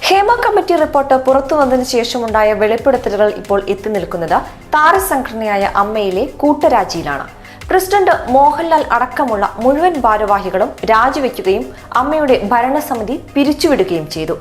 Hema committee report പുറത്തു വന്നതിന് ശേഷമുണ്ടായ വെളിപ്പെടുത്തലുകൾ ഇപ്പോൾ എത്തി നിൽക്കുന്നത് താരസംഘടനയായ അമ്മയിലെ കൂട്ടരാജിയിലാണ്. പ്രസിഡന്റ് മോഹൻലാൽ അടക്കമുള്ള മുഴുവൻ ഭാരവാഹികളും രാജിവെക്കുകയും അമ്മയുടെ ഭരണസമിതി പിരിച്ചുവിടുകയും ചെയ്തു.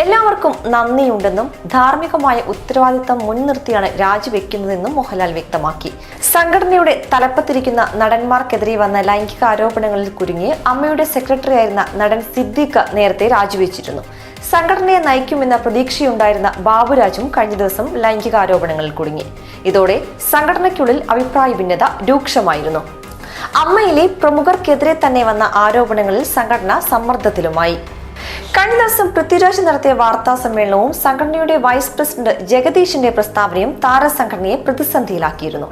എല്ലാവർക്കും നന്ദിയുണ്ടെന്നും ധാർമ്മികമായ ഉത്തരവാദിത്തം മുൻനിർത്തിയാണ് രാജിവെക്കുന്നതെന്നും മോഹൻലാൽ വ്യക്തമാക്കി. സംഘടനയുടെ തലപ്പത്തിരിക്കുന്ന നടന്മാർക്കെതിരെ വന്ന ലൈംഗിക ആരോപണങ്ങളിൽ കുരുങ്ങി അമ്മയുടെ സെക്രട്ടറിയായിരുന്ന നടൻ സിദ്ദീഖ് നേരത്തെ രാജിവെച്ചിരുന്നു. സംഘടനയെ നയിക്കുമെന്ന പ്രതീക്ഷയുണ്ടായിരുന്ന ബാബുരാജും കഴിഞ്ഞ ദിവസം ലൈംഗിക ആരോപണങ്ങളിൽ കുടുങ്ങി. ഇതോടെ സംഘടനയ്ക്കുള്ളിൽ അഭിപ്രായ ഭിന്നത രൂക്ഷമായിരുന്നു. അമ്മയിലെ പ്രമുഖർക്കെതിരെ തന്നെ വന്ന ആരോപണങ്ങളിൽ സംഘടന സമ്മർദ്ദത്തിലുമായി. കഴിഞ്ഞ ദിവസം പൃഥ്വിരാജ് നടത്തിയ വാർത്താ സമ്മേളനവും സംഘടനയുടെ വൈസ് പ്രസിഡന്റ് ജഗദീഷിന്റെ പ്രസ്താവനയും താരസംഘടനയെ പ്രതിസന്ധിയിലാക്കിയിരുന്നു.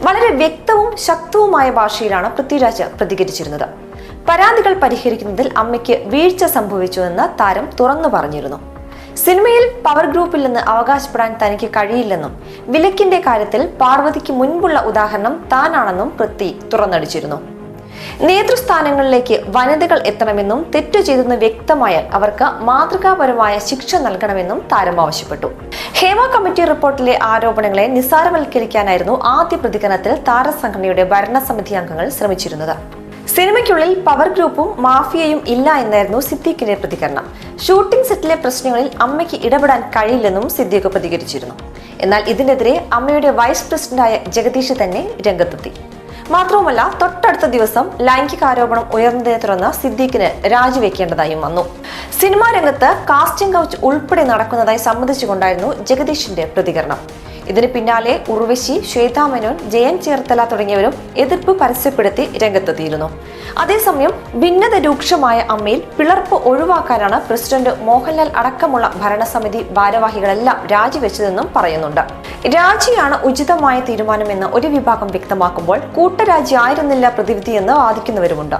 വളരെ വ്യക്തവും ശക്തവുമായ ഭാഷയിലാണ് പൃഥ്വിരാജ് പ്രതികരിച്ചിരുന്നത്. പരാതികൾ പരിഹരിക്കുന്നതിൽ അമ്മയ്ക്ക് വീഴ്ച സംഭവിച്ചുവെന്ന് താരം തുറന്നു പറഞ്ഞിരുന്നു. സിനിമയിൽ പവർ ഗ്രൂപ്പിൽ നിന്ന് അവകാശപ്പെടാൻ തനിക്ക് കഴിയില്ലെന്നും വിലക്കിന്റെ കാര്യത്തിൽ പാർവതിക്ക് മുൻപുള്ള ഉദാഹരണം താനാണെന്നും പൃഥ്വി തുറന്നടിച്ചിരുന്നു. നേതൃസ്ഥാനങ്ങളിലേക്ക് വനിതകൾ എത്തണമെന്നും തെറ്റു ചെയ്തെന്ന് വ്യക്തമായാൽ അവർക്ക് മാതൃകാപരമായ ശിക്ഷ നൽകണമെന്നും താരം ആവശ്യപ്പെട്ടു. ഹേമ കമ്മിറ്റി റിപ്പോർട്ടിലെ ആരോപണങ്ങളെ നിസ്സാരവൽക്കരിക്കാനായിരുന്നു ആദ്യ പ്രതികരണത്തിൽ താരസംഘടനയുടെ ഭരണസമിതി അംഗങ്ങൾ ശ്രമിച്ചിരുന്നത്. സിനിമയ്ക്കുള്ളിൽ പവർ ഗ്രൂപ്പും മാഫിയയും ഇല്ല എന്നായിരുന്നു സിദ്ദീഖിന്റെ പ്രതികരണം. ഷൂട്ടിംഗ് സെറ്റിലെ പ്രശ്നങ്ങളിൽ അമ്മയ്ക്ക് ഇടപെടാൻ കഴിയില്ലെന്നും സിദ്ദീഖ് പ്രതികരിച്ചിരുന്നു. എന്നാൽ ഇതിനെതിരെ അമ്മയുടെ വൈസ് പ്രസിഡന്റായ ജഗദീഷ് തന്നെ രംഗത്തെത്തി. മാത്രവുമല്ല, തൊട്ടടുത്ത ദിവസം ലൈംഗിക ആരോപണം ഉയർന്നതിനെ തുടർന്ന് സിദ്ദീഖിന് രാജിവെക്കേണ്ടതായും വന്നു. സിനിമാ രംഗത്ത് കാസ്റ്റിംഗ് കൗച്ച് ഉൾപ്പെടെ നടക്കുന്നതായി സമ്മതിച്ചുകൊണ്ടായിരുന്നു ജഗദീഷിന്റെ പ്രതികരണം. ഇതിന് പിന്നാലെ ഉർവശി, ശ്വേതാ മേനോൻ, ജയൻ ചേർത്തല തുടങ്ങിയവരും എതിർപ്പ് പരസ്യപ്പെടുത്തി രംഗത്തെത്തിയിരുന്നു. അതേസമയം ഭിന്നത രൂക്ഷമായ അമ്മയിൽ പിളർപ്പ് ഒഴിവാക്കാനാണ് പ്രസിഡന്റ് മോഹൻലാൽ അടക്കമുള്ള ഭരണസമിതി ഭാരവാഹികളെല്ലാം രാജിവെച്ചതെന്നും പറയുന്നുണ്ട്. രാജിയാണ് ഉചിതമായ തീരുമാനമെന്ന് ഒരു വിഭാഗം വ്യക്തമാക്കുമ്പോൾ കൂട്ടരാജി ആയിരുന്നില്ല പ്രതിവിധിയെന്ന് വാദിക്കുന്നവരുമുണ്ട്.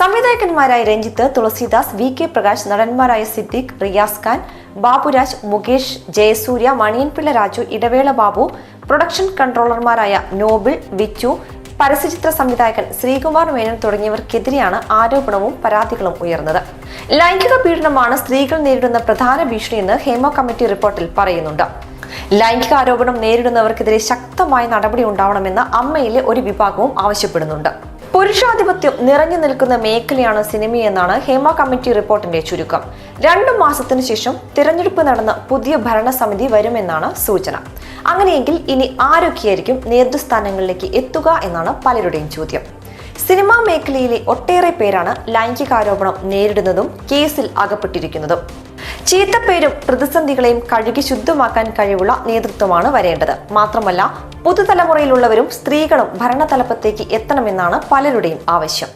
സംവിധായകന്മാരായ Ranjith, Tulsidas, V K Prakash, നടന്മാരായ Siddique, Riyas Khan, Baburaj, Mukesh, Jayasurya, Maniyanpilla Raju, Idavela Babu, production കൺട്രോളർമാരായ Noble, Vichu, പരസ്യചിത്ര സംവിധായകൻ ശ്രീകുമാർ മേനോൻ തുടങ്ങിയവർക്കെതിരെയാണ് ആരോപണവും പരാതികളും ഉയർന്നത്. ലൈംഗിക പീഡനമാണ് സ്ത്രീകൾ നേരിടുന്ന പ്രധാന ഭീഷണിയെന്ന് ഹേമ കമ്മിറ്റി റിപ്പോർട്ടിൽ പറയുന്നുണ്ട്. ലൈംഗിക ആരോപണം നേരിടുന്നവർക്കെതിരെ ശക്തമായ നടപടി ഉണ്ടാവണമെന്ന് അമ്മയിലെ ഒരു വിഭാഗവും ആവശ്യപ്പെടുന്നുണ്ട്. പുരുഷാധിപത്യം നിറഞ്ഞു നിൽക്കുന്ന മേഖലയാണ് സിനിമയെന്നാണ് ഹേമ കമ്മിറ്റി റിപ്പോർട്ടിന്റെ ചുരുക്കം. 2 മാസത്തിനു ശേഷം തിരഞ്ഞെടുപ്പ് നടന്ന പുതിയ ഭരണസമിതി വരുമെന്നാണ് സൂചന. അങ്ങനെയെങ്കിൽ ഇനി ആരൊക്കെയായിരിക്കും നേതൃസ്ഥാനങ്ങളിലേക്ക് എത്തുക എന്നാണ് പലരുടെയും ചോദ്യം. സിനിമാ മേഖലയിലെ ഒട്ടേറെ പേരാണ് ലൈംഗികാരോപണം നേരിടുന്നതും കേസിൽ അകപ്പെട്ടിരിക്കുന്നതും. ചീത്തപ്പേരും പ്രതിസന്ധികളെയും കഴുകി ശുദ്ധമാക്കാൻ കഴിവുള്ള നേതൃത്വമാണ് വരേണ്ടത്. മാത്രമല്ല, പുതുതലമുറയിലുള്ളവരും സ്ത്രീകളും ഭരണതലപ്പത്തേക്ക് എത്തണമെന്നാണ് പലരുടെയും ആവശ്യം.